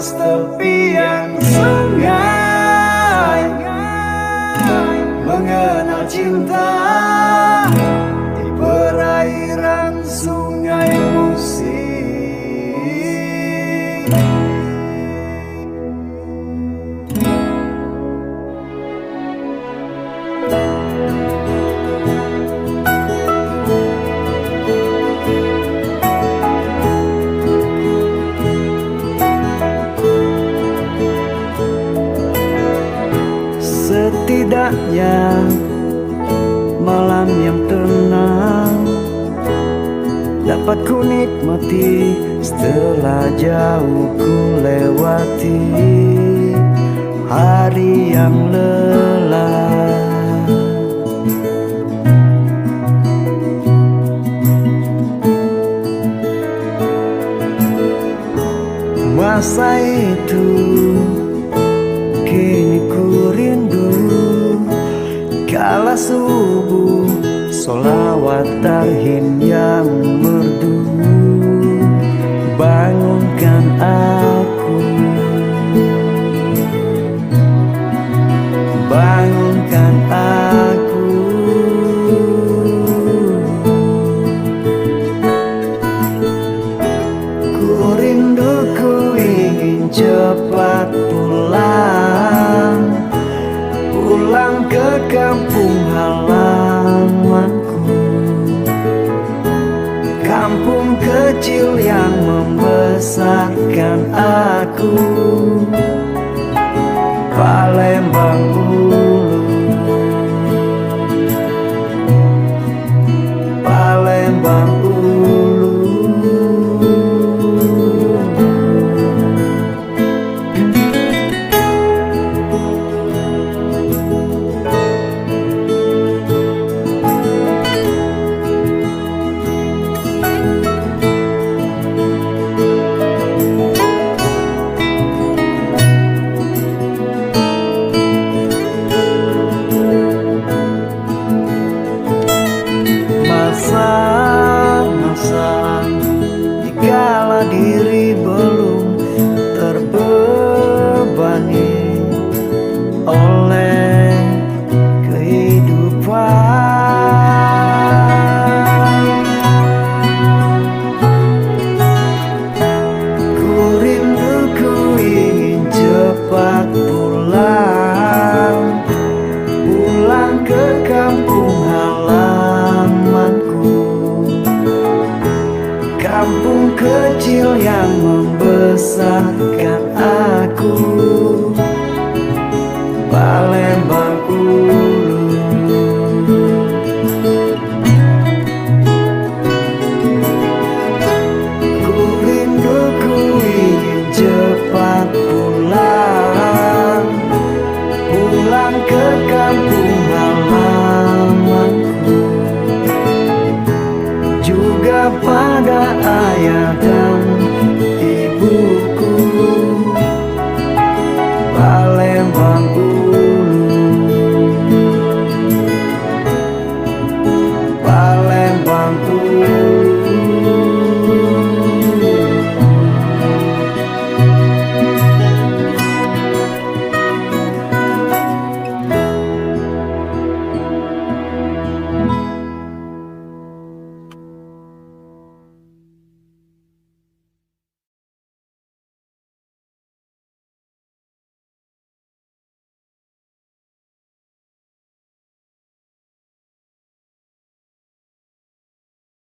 Tepian sungai, mengenal cinta di perairan sungai musik. Setidaknya malam yang tenang dapat ku nikmati setelah jauh ku lewati hari yang lelah. Masa itu kini ku rindu, kala subuh solawat tarhim yang merdu bangunkan aku, bangunkan aku. Ku rindu, ku ingin cepat pulang, pulang ke kampung halamanku, kampung kecil yang membesarkan aku, Palembang Ulu, Palembang Ulu. Masa-masa dikala diri belum terbebani oleh kehidupan. Ku rindu, ku ingin cepat pulang, pulang ke kampung halamanku, kampung kecil yang membesarkan aku, Palembang Ulu. Ku rindu, ku ingin cepat pulang, pulang ke kampung halamanku, juga pada ayah dan ibuku.